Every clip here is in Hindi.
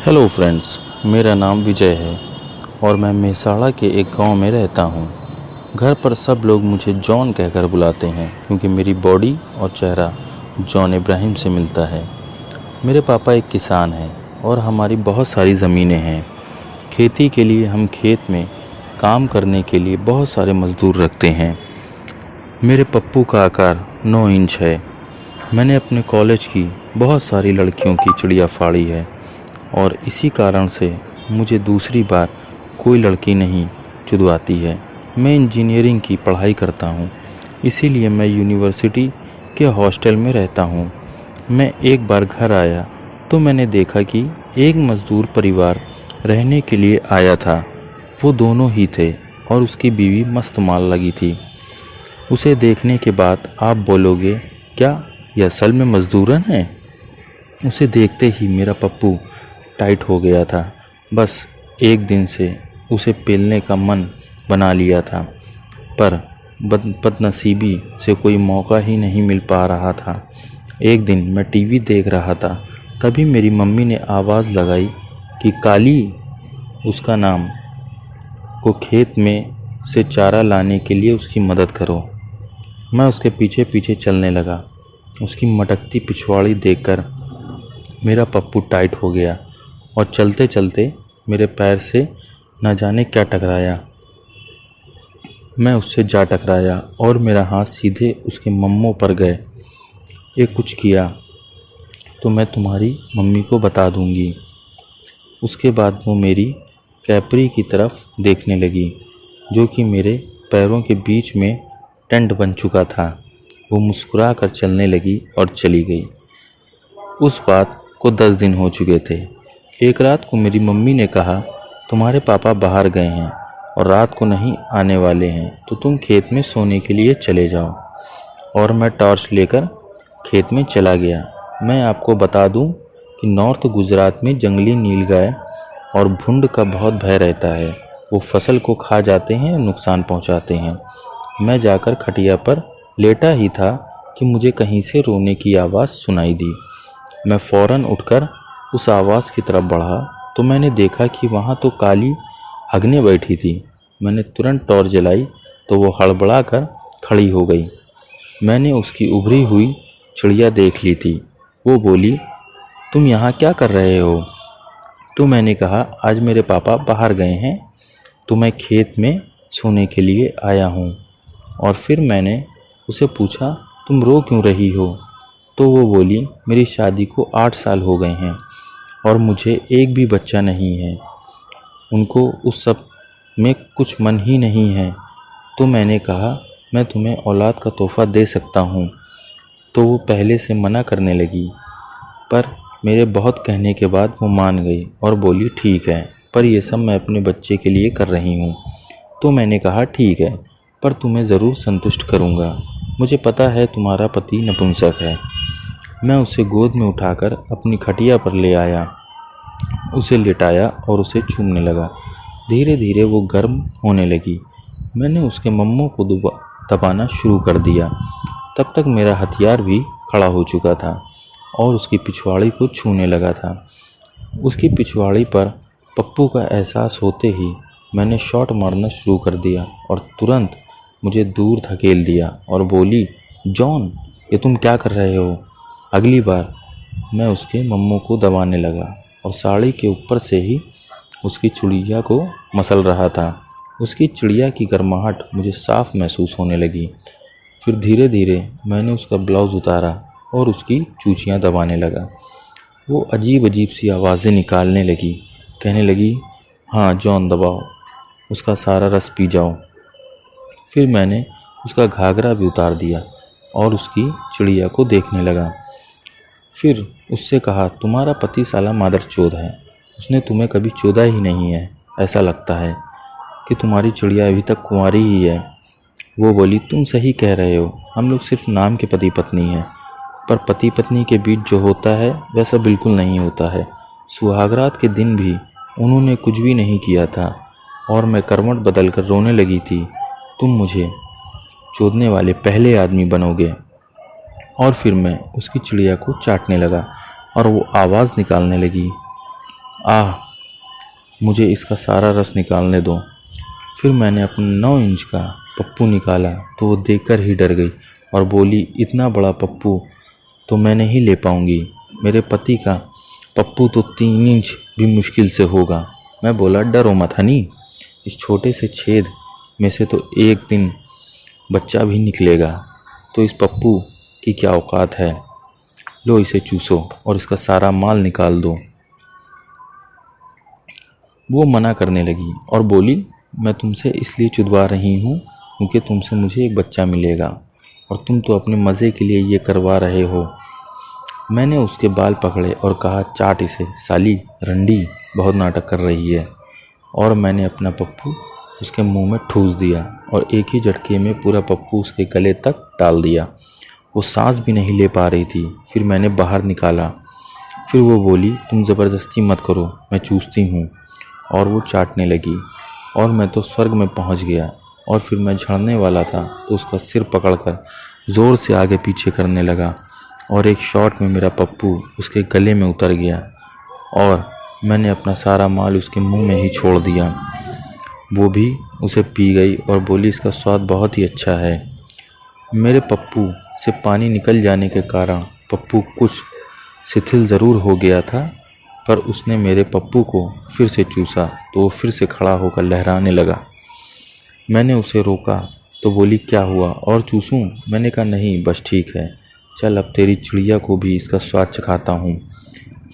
हेलो फ्रेंड्स, मेरा नाम विजय है और मैं मेसाड़ा के एक गांव में रहता हूं। घर पर सब लोग मुझे जॉन कहकर बुलाते हैं क्योंकि मेरी बॉडी और चेहरा जॉन इब्राहिम से मिलता है। मेरे पापा एक किसान हैं और हमारी बहुत सारी ज़मीनें हैं। खेती के लिए हम खेत में काम करने के लिए बहुत सारे मज़दूर रखते हैं। मेरे पप्पू का आकार 9 इंच है। मैंने अपने कॉलेज की बहुत सारी लड़कियों की चिड़िया फाड़ी है और इसी कारण से मुझे दूसरी बार कोई लड़की नहीं चुदवाती है। मैं इंजीनियरिंग की पढ़ाई करता हूँ, इसीलिए मैं यूनिवर्सिटी के हॉस्टल में रहता हूँ। मैं एक बार घर आया तो मैंने देखा कि एक मज़दूर परिवार रहने के लिए आया था। वो दोनों ही थे और उसकी बीवी मस्त माल लगी थी। उसे देखने के बाद आप बोलोगे, क्या यह असल में मज़दूरन है? उसे देखते ही मेरा पप्पू टाइट हो गया था। बस एक दिन से उसे पेलने का मन बना लिया था, पर बदनसीबी से कोई मौका ही नहीं मिल पा रहा था। एक दिन मैं टीवी देख रहा था, तभी मेरी मम्मी ने आवाज़ लगाई कि काली, उसका नाम, को खेत में से चारा लाने के लिए उसकी मदद करो। मैं उसके पीछे पीछे चलने लगा। उसकी मटकती पिछवाड़ी देखकर मेरा पप्पू टाइट हो गया और चलते चलते मेरे पैर से न जाने क्या टकराया। मैं उससे जा टकराया और मेरा हाथ सीधे उसके मम्मों पर गए। ये कुछ किया तो मैं तुम्हारी मम्मी को बता दूंगी। उसके बाद वो मेरी कैपरी की तरफ देखने लगी, जो कि मेरे पैरों के बीच में टेंट बन चुका था। वो मुस्कुरा कर चलने लगी और चली गई। उस बात को 10 दिन हो चुके थे। एक रात को मेरी मम्मी ने कहा, तुम्हारे पापा बाहर गए हैं और रात को नहीं आने वाले हैं, तो तुम खेत में सोने के लिए चले जाओ। और मैं टॉर्च लेकर खेत में चला गया। मैं आपको बता दूं कि नॉर्थ गुजरात में जंगली नीलगाय और भुंड का बहुत भय रहता है। वो फसल को खा जाते हैं और नुकसान पहुंचाते हैं। मैं जाकर खटिया पर लेटा ही था कि मुझे कहीं से रोने की आवाज़ सुनाई दी। मैं फ़ौरन उठकर उस आवाज़ की तरफ बढ़ा तो मैंने देखा कि वहाँ तो काली हगने बैठी थी। मैंने तुरंत टॉर्च जलाई तो वो हड़बड़ा कर खड़ी हो गई। मैंने उसकी उभरी हुई चिड़िया देख ली थी। वो बोली, तुम यहाँ क्या कर रहे हो? तो मैंने कहा, आज मेरे पापा बाहर गए हैं तो मैं खेत में सोने के लिए आया हूँ। और फिर मैंने उसे पूछा, तुम रो क्यों रही हो? तो वो बोली, मेरी शादी को 8 साल हो गए हैं और मुझे एक भी बच्चा नहीं है। उनको उस सब में कुछ मन ही नहीं है। तो मैंने कहा, मैं तुम्हें औलाद का तोहफ़ा दे सकता हूँ। तो वो पहले से मना करने लगी, पर मेरे बहुत कहने के बाद वो मान गई और बोली, ठीक है, पर ये सब मैं अपने बच्चे के लिए कर रही हूँ। तो मैंने कहा, ठीक है, पर तुम्हें ज़रूर संतुष्ट करूँगा। मुझे पता है तुम्हारा पति नपुंसक है। मैं उसे गोद में उठाकर अपनी खटिया पर ले आया, उसे लिटाया और उसे चूमने लगा। धीरे धीरे वो गर्म होने लगी। मैंने उसके मम्मों को दबाना शुरू कर दिया। तब तक मेरा हथियार भी खड़ा हो चुका था और उसकी पिछवाड़ी को छूने लगा था। उसकी पिछवाड़ी पर पप्पू का एहसास होते ही मैंने शॉट मारना शुरू कर दिया और तुरंत मुझे दूर धकेल दिया और बोली, जॉन, ये तुम क्या कर रहे हो? अगली बार मैं उसके मम्मों को दबाने लगा और साड़ी के ऊपर से ही उसकी चिड़िया को मसल रहा था। उसकी चिड़िया की गर्माहट मुझे साफ महसूस होने लगी। फिर धीरे धीरे मैंने उसका ब्लाउज़ उतारा और उसकी चूचियाँ दबाने लगा। वो अजीब अजीब सी आवाज़ें निकालने लगी, कहने लगी, हाँ जॉन, दबाओ, उसका सारा रस पी जाओ। फिर मैंने उसका घाघरा भी उतार दिया और उसकी चिड़िया को देखने लगा। फिर उससे कहा, तुम्हारा पति साला मादरचोद है, उसने तुम्हें कभी चोदा ही नहीं है। ऐसा लगता है कि तुम्हारी चिड़िया अभी तक कुंवारी ही है। वो बोली, तुम सही कह रहे हो, हम लोग सिर्फ नाम के पति पत्नी हैं, पर पति पत्नी के बीच जो होता है वैसा बिल्कुल नहीं होता है। सुहागरात के दिन भी उन्होंने कुछ भी नहीं किया था और मैं करवट बदल कर रोने लगी थी, तुम मुझे चोदने वाले पहले आदमी बनोगे। और फिर मैं उसकी चिड़िया को चाटने लगा और वो आवाज़ निकालने लगी, आह, मुझे इसका सारा रस निकालने दो। फिर मैंने अपना 9 इंच का पप्पू निकाला तो वो देखकर ही डर गई और बोली, इतना बड़ा पप्पू तो मैं नहीं ले पाऊंगी। मेरे पति का पप्पू तो 3 इंच भी मुश्किल से होगा। मैं बोला, डरो मत हनी, इस छोटे से छेद में से तो एक दिन बच्चा भी निकलेगा। तो इस पप्पू की क्या औकात है, लो इसे चूसो और इसका सारा माल निकाल दो। वो मना करने लगी और बोली, मैं तुमसे इसलिए चुदवा रही हूँ क्योंकि तुमसे मुझे एक बच्चा मिलेगा और तुम तो अपने मज़े के लिए ये करवा रहे हो। मैंने उसके बाल पकड़े और कहा, चाट इसे साली रंडी, बहुत नाटक कर रही है। और मैंने अपना पप्पू उसके मुंह में ठूस दिया और एक ही झटके में पूरा पप्पू उसके गले तक डाल दिया। वो सांस भी नहीं ले पा रही थी। फिर मैंने बाहर निकाला। फिर वो बोली, तुम ज़बरदस्ती मत करो, मैं चूसती हूँ। और वो चाटने लगी और मैं तो स्वर्ग में पहुँच गया। और फिर मैं झड़ने वाला था तो उसका सिर पकड़कर ज़ोर से आगे पीछे करने लगा और एक शॉट में मेरा पप्पू उसके गले में उतर गया और मैंने अपना सारा माल उसके मुंह में ही छोड़ दिया। वो भी उसे पी गई और बोली, इसका स्वाद बहुत ही अच्छा है। मेरे पप्पू से पानी निकल जाने के कारण पप्पू कुछ शिथिल ज़रूर हो गया था, पर उसने मेरे पप्पू को फिर से चूसा तो वो फिर से खड़ा होकर लहराने लगा। मैंने उसे रोका तो बोली, क्या हुआ और चूसूं? मैंने कहा, नहीं बस ठीक है, चल अब तेरी चिड़िया को भी इसका स्वाद चखाता हूँ।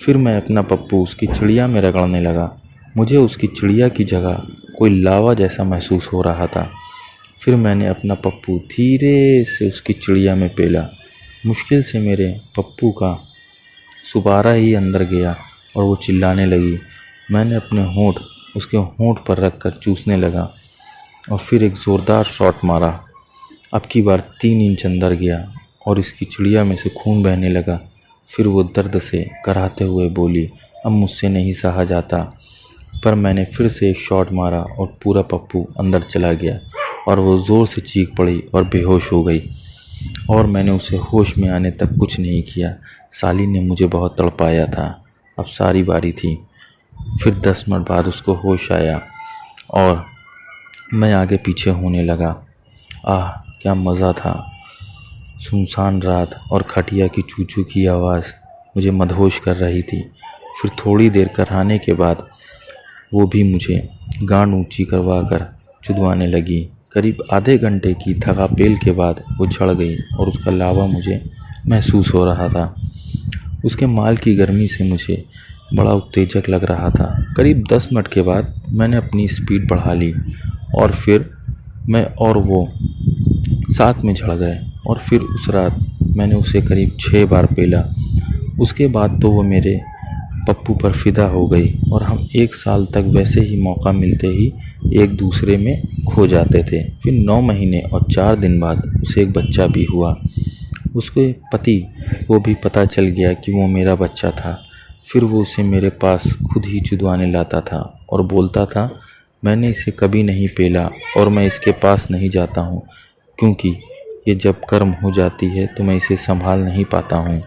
फिर मैं अपना पप्पू उसकी चिड़िया में रगड़ने लगा। मुझे उसकी चिड़िया की जगह कोई लावा जैसा महसूस हो रहा था। फिर मैंने अपना पप्पू धीरे से उसकी चिड़िया में पेला। मुश्किल से मेरे पप्पू का सुपारा ही अंदर गया और वो चिल्लाने लगी। मैंने अपने होंठ उसके होंठ पर रखकर चूसने लगा और फिर एक ज़ोरदार शॉट मारा। अब की बार 3 इंच अंदर गया और इसकी चिड़िया में से खून बहने लगा। फिर वो दर्द से कराहते हुए बोली, अब मुझसे नहीं सहा जाता। पर मैंने फिर से एक शॉट मारा और पूरा पप्पू अंदर चला गया और वो ज़ोर से चीख पड़ी और बेहोश हो गई। और मैंने उसे होश में आने तक कुछ नहीं किया। साली ने मुझे बहुत तड़पाया था। अब सारी बारी थी। फिर 10 मिनट बाद उसको होश आया और मैं आगे पीछे होने लगा। आह, क्या मज़ा था। सुनसान रात और खटिया की चूचू की आवाज़ मुझे मदहोश कर रही थी। फिर थोड़ी देर कराने के बाद वो भी मुझे गांड ऊंची करवा कर चुदवाने लगी। करीब आधे घंटे की थकापेल के बाद वो झड़ गई और उसका लावा मुझे महसूस हो रहा था। उसके माल की गर्मी से मुझे बड़ा उत्तेजक लग रहा था। करीब 10 मिनट के बाद मैंने अपनी स्पीड बढ़ा ली और फिर मैं और वो साथ में झड़ गए। और फिर उस रात मैंने उसे करीब 6 बार पेला। उसके बाद तो वो मेरे पप्पू पर फिदा हो गई और हम 1 साल तक वैसे ही मौका मिलते ही एक दूसरे में खो जाते थे। फिर 9 महीने और 4 दिन बाद उसे एक बच्चा भी हुआ। उसके पति को भी पता चल गया कि वो मेरा बच्चा था। फिर वो उसे मेरे पास खुद ही चुदवाने लाता था और बोलता था, मैंने इसे कभी नहीं पेला और मैं इसके पास नहीं जाता हूँ क्योंकि ये जब गर्म हो जाती है तो मैं इसे संभाल नहीं पाता हूँ।